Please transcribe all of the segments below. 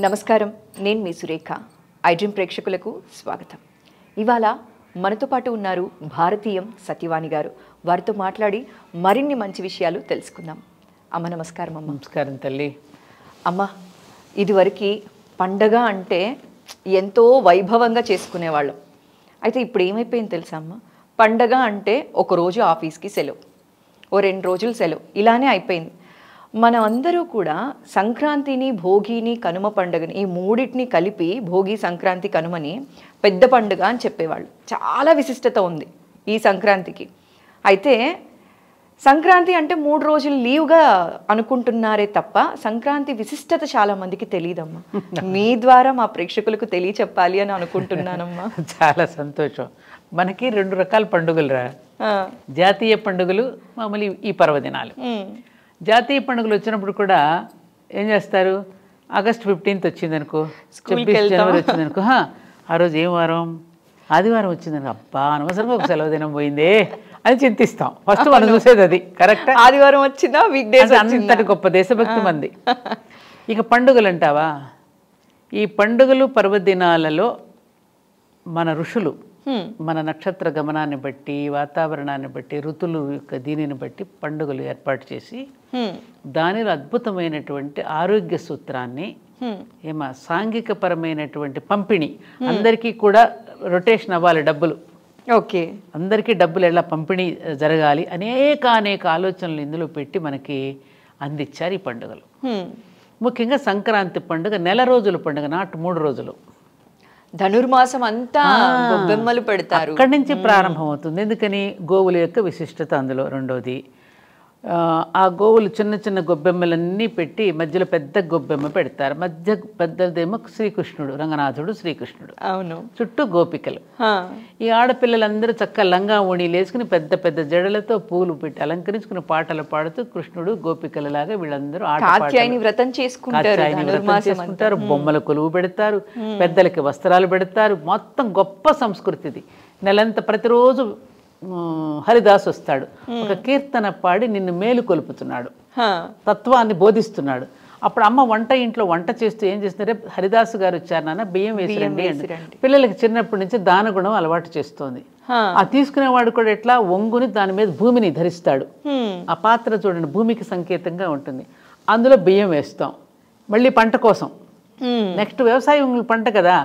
నమస్కారం, నేను మీ సురేఖ. ఐడ్రీమ్ ప్రేక్షకులకు స్వాగతం. ఇవాళ మనతో పాటు ఉన్నారు భారతీయం సత్యవాణి గారు. వారితో మాట్లాడి మరిన్ని మంచి విషయాలు తెలుసుకుందాం. అమ్మ నమస్కారం. అమ్మ నమస్కారం తల్లి. అమ్మ, ఇదివరకు పండగ అంటే ఎంతో వైభవంగా చేసుకునేవాళ్ళం. అయితే ఇప్పుడు ఏమైపోయింది తెలుసా అమ్మ? పండగ అంటే ఒకరోజు ఆఫీస్కి సెలవు, ఓ 2 రోజులు సెలవు, ఇలానే అయిపోయింది. మనం అందరూ కూడా సంక్రాంతిని, భోగిని, కనుమ పండుగని, ఈ మూడింటిని కలిపి భోగి, సంక్రాంతి, కనుమని పెద్ద పండుగ అని చెప్పేవాళ్ళు. చాలా విశిష్టత ఉంది ఈ సంక్రాంతికి. అయితే సంక్రాంతి అంటే 3 రోజులు లీవ్గా అనుకుంటున్నారే తప్ప సంక్రాంతి విశిష్టత చాలా మందికి తెలియదమ్మా. మీ ద్వారా మా ప్రేక్షకులకు తెలియచెప్పాలి అని అనుకుంటున్నానమ్మా. చాలా సంతోషం. మనకి 2 రకాల పండుగలు రా. జాతీయ పండుగలు, మామూలు ఈ పర్వదినాలు. జాతీయ పండుగలు వచ్చినప్పుడు కూడా ఏం చేస్తారు? ఆగస్ట్ 15th వచ్చిందనుకో, 26 జనవరి వచ్చిందనుకో, ఆ రోజు ఏం వారం? ఆదివారం వచ్చిందనుకో, అబ్బా అనవసరంగా ఒక సెలవు దినం పోయిందే అని చింతిస్తాం. ఫస్ట్ మనం చూసేది అది. కరెక్ట్. ఆదివారం వచ్చిందా, వీక్ డేస్ అంతటి గొప్ప దేశభక్తి మంది. ఇక పండుగలు అంటావా, ఈ పండుగలు పర్వదినాలలో మన ఋషులు మన నక్షత్ర గమనాన్ని బట్టి, వాతావరణాన్ని బట్టి, ఋతులు యొక్క దీనిని బట్టి పండుగలు ఏర్పాటు చేసి దానిలో అద్భుతమైనటువంటి ఆరోగ్య సూత్రాన్ని, సాంఘిక పరమైనటువంటి పంపిణీ, అందరికీ కూడా రొటేషన్ అవ్వాలి డబ్బులు, ఓకే, అందరికీ డబ్బులు ఎలా పంపిణీ జరగాలి, అనేక ఆలోచనలు ఇందులో పెట్టి మనకి అందించారు ఈ పండుగలు. ముఖ్యంగా సంక్రాంతి పండుగ నెల రోజుల పండుగ, నాట్ 3 రోజులు. ధనుర్మాసం అంతా గొబ్బెమ్మలు పెడతారు. అక్కడి నుంచి ప్రారంభం అవుతుంది. ఎందుకని? గోవుల యొక్క విశిష్టత అందులో. రెండోది, ఆ గోవులు చిన్న చిన్న గొబ్బెమ్మలన్నీ పెట్టి మధ్యలో పెద్ద గొబ్బెమ్మ పెడతారు. మధ్య పెద్దదేమో శ్రీకృష్ణుడు, రంగనాథుడు శ్రీకృష్ణుడు, అవును, చుట్టూ గోపికలు. ఈ ఆడపిల్లలందరూ చక్కగా లంగా ఓణీలు వేసుకుని పెద్ద పెద్ద జడలతో పూలు పెట్టి అలంకరించుకుని పాటలు పాడుతూ కృష్ణుడు గోపికలలాగా వీళ్ళందరూ వ్రతం చేసుకుంటారు. బొమ్మల కొలువు పెడతారు, పెద్దలకి వస్త్రాలు పెడతారు. మొత్తం గొప్ప సంస్కృతిది. నెలంతా ప్రతిరోజు హరిదాస్ వస్తాడు, ఒక కీర్తన పాడి నిన్ను మేలు కొలుపుతున్నాడు, తత్వాన్ని బోధిస్తున్నాడు. అప్పుడు అమ్మ ఇంట్లో వంట చేస్తూ ఏం చేస్తున్నారే, హరిదాసు గారు వచ్చారు నాన్న, బియ్యం వేసిరండి అండి. పిల్లలకి చిన్నప్పటి నుంచి దానగుణం అలవాటు చేస్తోంది. ఆ తీసుకునేవాడు కూడా ఎట్లా, ఒంగుని దాని మీద భూమిని ధరిస్తాడు. ఆ పాత్ర చూడండి, భూమికి సంకేతంగా ఉంటుంది. అందులో బియ్యం వేస్తాం, మళ్ళీ పంట కోసం. నెక్స్ట్ వ్యవసాయం పంట కదా,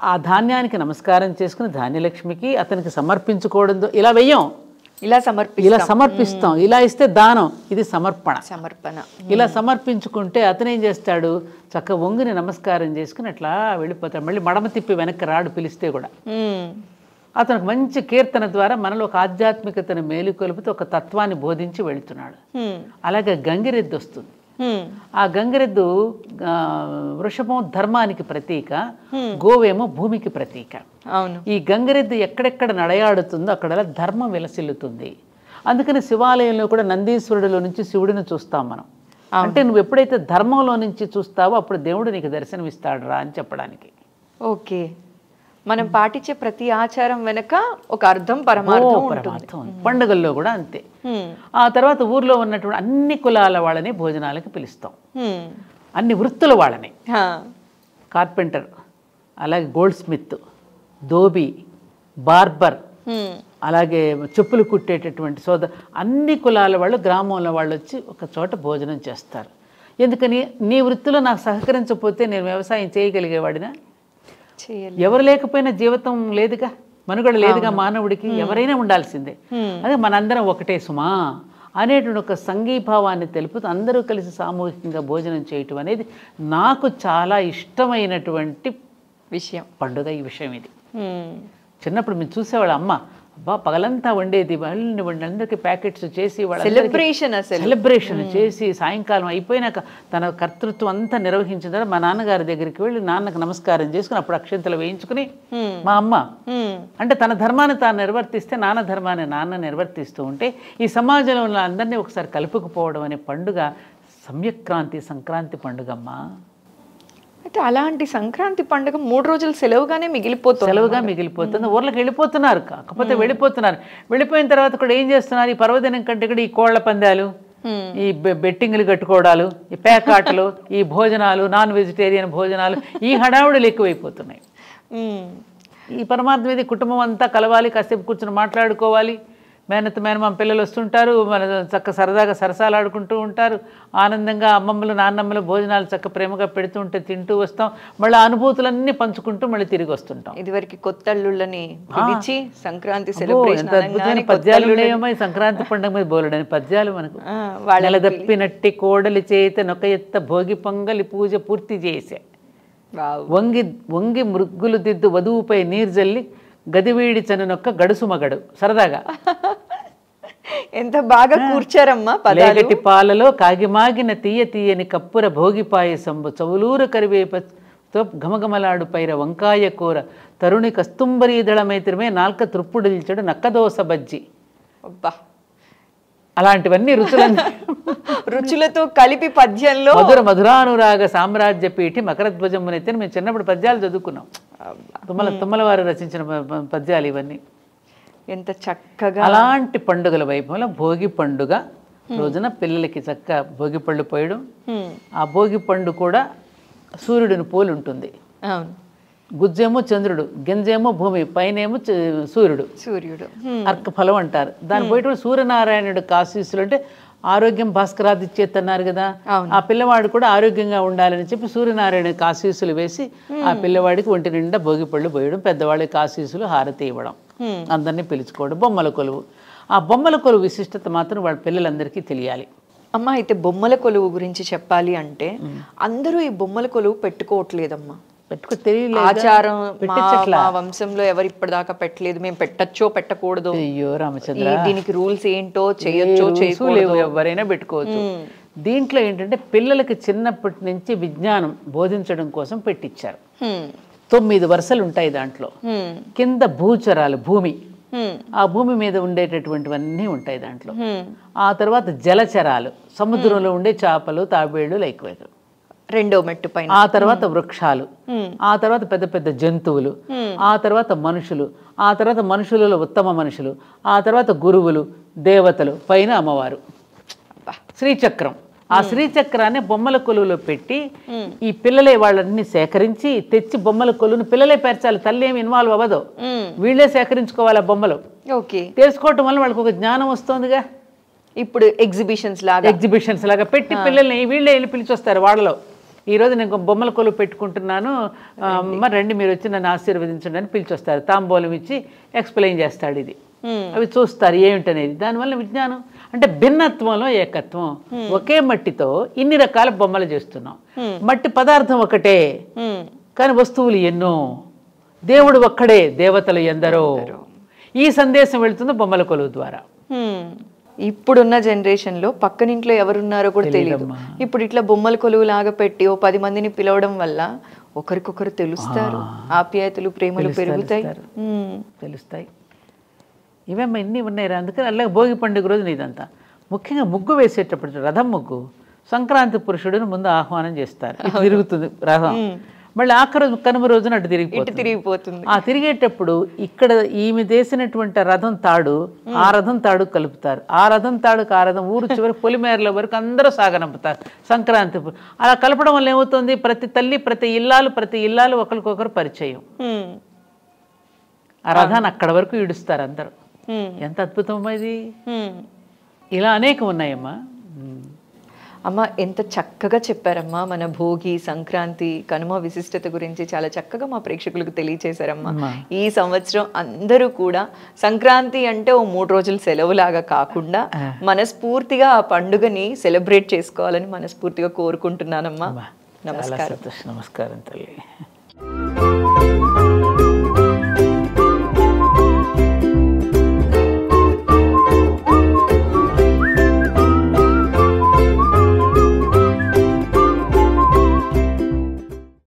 ఆ ధాన్యానికి నమస్కారం చేసుకుని ధాన్యలక్ష్మికి అతనికి సమర్పించుకోవడంతో ఇలా వెయ్యం, ఇలా సమర్పిస్తాం. ఇలా ఇస్తే దానం, ఇది సమర్పణ. ఇలా సమర్పించుకుంటే అతను ఏం చేస్తాడు, చక్క వంగుని నమస్కారం చేసుకుని అట్లా వెళ్ళిపోతాడు. మళ్ళీ మడమ తిప్పి వెనక్కి రాడు పిలిస్తే కూడా. అతనికి మంచి కీర్తన ద్వారా మనలో ఒక ఆధ్యాత్మికతను మేలుకొలుపుతూ ఒక తత్వాన్ని బోధించి వెళుతున్నాడు. అలాగే గంగిరెద్దు వస్తుంది. ఆ గంగిరెద్దు వృషభం ధర్మానికి ప్రతీక, గోవేమో భూమికి ప్రతీక. ఈ గంగిరెద్దు ఎక్కడెక్కడ నడయాడుతుందో అక్కడ ధర్మం విలసిల్లుతుంది. అందుకని శివాలయంలో కూడా నందీశ్వరుడిలో నుంచి శివుడిని చూస్తాం మనం. అంటే నువ్వు ఎప్పుడైతే ధర్మంలో నుంచి చూస్తావో అప్పుడు దేవుడు నీకు దర్శనమిస్తాడు రా అని చెప్పడానికి. ఓకే, మనం పాటించే ప్రతి ఆచారం వెనక ఒక అర్థం, పరమార్థం ఉంటుంది. పండుగల్లో కూడా అంతే. ఆ తర్వాత ఊర్లో ఉన్నటువంటి అన్ని కులాల వాళ్ళని భోజనాలకి పిలుస్తాం, అన్ని వృత్తుల వాళ్ళని. కార్పెంటర్, అలాగే గోల్డ్ స్మిత్, ధోబీ, బార్బర్, అలాగే చెప్పులు కుట్టేటటువంటి అన్ని కులాల వాళ్ళు, గ్రామంలో వాళ్ళు వచ్చి ఒక చోట భోజనం చేస్తారు. ఎందుకని? నీ వృత్తిలో నాకు సహకరించకపోతే నేను వ్యవసాయం చేయగలిగేవాడినా? ఎవరు లేకపోయినా జీవితం లేదుగా, మనుగడ లేదుగా మానవుడికి. ఎవరైనా ఉండాల్సిందే. అదే మనందరం ఒకటే సుమా అనేటువంటి ఒక సంఘీభావాన్ని తెలుపుతూ అందరూ కలిసి సామూహికంగా భోజనం చేయటం అనేది నాకు చాలా ఇష్టమైనటువంటి పండుగ. ఈ విషయం ఇది చిన్నప్పుడు మేము చూసేవాళ్ళ అమ్మ, అబ్బా పగలంతా వండేది, అందరికీ ప్యాకెట్స్ చేసి సెలబ్రేషన్ చేసి సాయంకాలం అయిపోయినాక తన కర్తృత్వం అంతా నిర్వహించిన తర్వాత మా నాన్నగారి దగ్గరికి వెళ్ళి నాన్నకు నమస్కారం చేసుకుని అప్పుడు అక్షంతలు వేయించుకుని, మా అమ్మ అంటే తన ధర్మాన్ని తాను నిర్వర్తిస్తే నాన్న ధర్మాన్ని నాన్న నిర్వర్తిస్తూ ఉంటే ఈ సమాజంలో ఉన్న అందరినీ ఒకసారి కలుపుకుపోవడం అనే పండుగ సంక్రాంతి పండుగమ్మా. అయితే అలాంటి సంక్రాంతి పండుగ 3 రోజులు సెలవుగా మిగిలిపోతుంది. ఊర్లకు వెళ్ళిపోతున్నారు, కాకపోతే వెళ్ళిపోయిన తర్వాత కూడా ఏం చేస్తున్నారు, ఈ పర్వదినం కంటే కూడా ఈ కోళ్ల పందాలు, ఈ బెట్టింగ్లు కట్టుకోవడాలు, ఈ పేకాటలు, ఈ భోజనాలు, నాన్ వెజిటేరియన్ భోజనాలు, ఈ హడావుడులు ఎక్కువైపోతున్నాయి. ఈ పరమార్థం ఇది కుటుంబం అంతా కలవాలి, కాసేపు కూర్చొని మాట్లాడుకోవాలి, మేనమామ పిల్లలు వస్తుంటారు, మన చక్క సరదాగా సరసాలాడుకుంటూ ఉంటారు, ఆనందంగా అమ్మమ్మలు నాన్నమ్మలు భోజనాలు చక్క ప్రేమగా పెడుతూ ఉంటే తింటూ వస్తాం, మళ్ళీ అనుభూతులన్నీ పంచుకుంటూ మళ్ళీ తిరిగి వస్తుంటాం. ఇదివరకు కొత్తల్లుళ్ళని పిలిచి సంక్రాంతి ఎంత అద్భుతమైన పద్యాలు ఉన్నాయమ్మా ఈ సంక్రాంతి పండుగ మీద బోలెడని పద్యాలు మనకు. నెలదప్పినట్టి కోడలి చేత నొక ఎత్త భోగి పొంగలి పూజ పూర్తి చేసే, వంగి వంగి మృగ్గులు దిద్దు వధువుపై నీరు జల్లి గదివీడి చనునొక్క గడుసు మగడు. సరదాగా ఎంత బాగా కూర్చారమ్మా. లేగటి పాలలో కాగిమాగిన తీయ తీయని కప్పుర భోగి పాయసంబు చవులూర కరివేపతో ఘమఘమలాడు పైర వంకాయ కూర తరుణి కస్తుంబరీదళమైత్రమే నాల్క త్రుప్పుడిల్చడు నక్కదోస బజ్జి. అలాంటివన్నీ రుచులతో కలిపి పద్యంలో మధుర మధురానురాగ సామ్రాజ్య పీఠి మకరధ్వజమునైతే మేము చిన్నప్పుడు పద్యాలు చదువుకున్నాం. తుమ్మల వారు రచించిన పద్యాలు ఇవన్నీ. ఎంత చక్కగా. అలాంటి పండుగల వైభవంలో భోగి పండుగ రోజున పిల్లలకి చక్క భోగి పళ్ళు పోయడం. ఆ భోగి పండు కూడా సూర్యుడిని పోలి ఉంటుంది. గుజ్జేమో చంద్రుడు, గింజేమో భూమి, పైనేమో సూర్యుడు అర్క ఫలం అంటారు. దాని పోయేటప్పుడు సూర్యనారాయణుడు ఆశీస్సులు అంటే ఆరోగ్యం భాస్కరాదిచ్చేతన్నారు కదా, ఆ పిల్లవాడు కూడా ఆరోగ్యంగా ఉండాలని చెప్పి సూర్యనారాయణకి ఆశీస్సులు వేసి ఆ పిల్లవాడికి ఒంటి నిండా భోగి పళ్ళు పోయడం, పెద్దవాళ్ళకి ఆశీస్సులు హారతి ఇవ్వడం, అందరినీ పిలుచుకోవడం. బొమ్మల కొలువు, ఆ బొమ్మల కొలువు విశిష్టత మాత్రం వాళ్ళ పిల్లలందరికీ తెలియాలి. అమ్మ అయితే బొమ్మల కొలువు గురించి చెప్పాలి అంటే అందరూ ఈ బొమ్మల కొలువు పెట్టుకోవట్లేదమ్మా. ఆచారం మా వంశంలో ఎవరు ఇప్పటిదాకా పెట్టలేదు, మేము పెట్టచ్చో పెట్టకూడదు, అయ్యో రామచంద్ర దీనికి రూల్స్ ఏంటో చేయొచ్చో చేయకూడదు, ఎవరైనా పెట్టుకోవచ్చు. దీంట్లో ఏంటంటే పిల్లలకి చిన్నప్పటి నుంచి విజ్ఞానం బోధించడం కోసం పెట్టించారు. 9 వరుసలు ఉంటాయి దాంట్లో. కింద భూచరాలు, భూమి, ఆ భూమి మీద ఉండేటటువంటివన్నీ ఉంటాయి దాంట్లో. ఆ తర్వాత జలచరాలు, సముద్రంలో ఉండే చేపలు, తాబేళ్లు, లైక్వేరు. రెండో మెట్టు పైన. ఆ తర్వాత వృక్షాలు, ఆ తర్వాత పెద్ద పెద్ద జంతువులు, ఆ తర్వాత మనుషులు, ఆ తర్వాత మనుషులలో ఉత్తమ మనుషులు, ఆ తర్వాత గురువులు, దేవతలు, పైన అమ్మవారు. శ్రీచక్రం, ఆ శ్రీచక్రాన్ని బొమ్మల కొలువులో పెట్టి ఈ పిల్లలే వాళ్ళని సేకరించి తెచ్చి బొమ్మల కొలువును పిల్లలే పేర్చాలి. తల్లి ఏమి ఇన్వాల్వ్ అవ్వదు, వీళ్ళే సేకరించుకోవాలి ఆ బొమ్మలు. తెలుసుకోవటం వల్ల వాళ్ళకి ఒక జ్ఞానం వస్తుందిగా. ఇప్పుడు ఎగ్జిబిషన్స్ లాగా పెట్టి పిల్లల్ని వీళ్ళే వెళ్ళి పిలిచొస్తారు వాళ్ళలో. ఈరోజు నేను బొమ్మల కొలువు పెట్టుకుంటున్నాను, మరి రండి మీరు వచ్చి నన్ను ఆశీర్వదించండి అని పిలిచొస్తారు. తాంబూలం ఇచ్చి ఎక్స్ప్లెయిన్ చేస్తాడు ఇది. అవి చూస్తారు ఏమిటనేది. దానివల్ల విజ్ఞానం అంటే భిన్నత్వంలో ఏకత్వం. ఒకే మట్టితో ఇన్ని రకాల బొమ్మలు చేస్తున్నాం. మట్టి పదార్థం ఒకటే కానీ వస్తువులు ఎన్నో. దేవుడు ఒక్కడే, దేవతలు ఎందరో. ఈ సందేశం వెళుతుంది బొమ్మల కొలువు ద్వారా. ఇప్పుడున్న జనరేషన్లో పక్కనింట్లో ఎవరున్నారో కూడా తెలియదు. ఇప్పుడు ఇట్లా బొమ్మల కొలువు లాగా పెట్టి 10 మందిని పిలవడం వల్ల ఒకరికొకరు తెలుస్తారు, ఆప్యాయతలు ప్రేమలు పెరుగుతాయి, తెలుస్తాయి. ఇవేమో ఇన్ని ఉన్నాయి. అందుకని అలాగే భోగి పండుగ రోజున ఇదంతా ముఖ్యంగా ముగ్గు వేసేటప్పుడు రథం ముగ్గు సంక్రాంతి పురుషుడిని ముందు ఆహ్వానం చేస్తారు. తిరుగుతుంది రథం, మళ్ళీ ఆఖరి కనుమ రోజున అటు తిరిగిపోతుంది. ఆ తిరిగేటప్పుడు ఇక్కడ ఈమె చేసినటువంటి రథం తాడు ఆ రథం తాడు కలుపుతారు. ఆ రథం తాడుకు ఆ రథం ఊరు చివరి పొలిమేరల వరకు అందరూ సాగనంపుతారు సంక్రాంతి. అలా కలపడం వల్ల ఏమవుతుంది, ప్రతి తల్లి ప్రతి ఇల్లాలు ఒకరికొకరు పరిచయం. ఆ రథాన్ని అక్కడ వరకు ఈడుస్తారు అందరూ. ఎంత అద్భుతం ఇది. ఇలా అనేకం ఉన్నాయమ్మా. అమ్మ ఎంత చక్కగా చెప్పారమ్మా. మన భోగి, సంక్రాంతి, కనుమ విశిష్టత గురించి చాలా చక్కగా మా ప్రేక్షకులకు తెలియచేశారమ్మా. ఈ సంవత్సరం అందరూ కూడా సంక్రాంతి అంటే ఓ 3 రోజులు సెలవులాగా కాకుండా మనస్ఫూర్తిగా ఆ పండుగని సెలబ్రేట్ చేసుకోవాలని మనస్ఫూర్తిగా కోరుకుంటున్నానమ్మా. నమస్కారం. నమస్కారం తల్లి.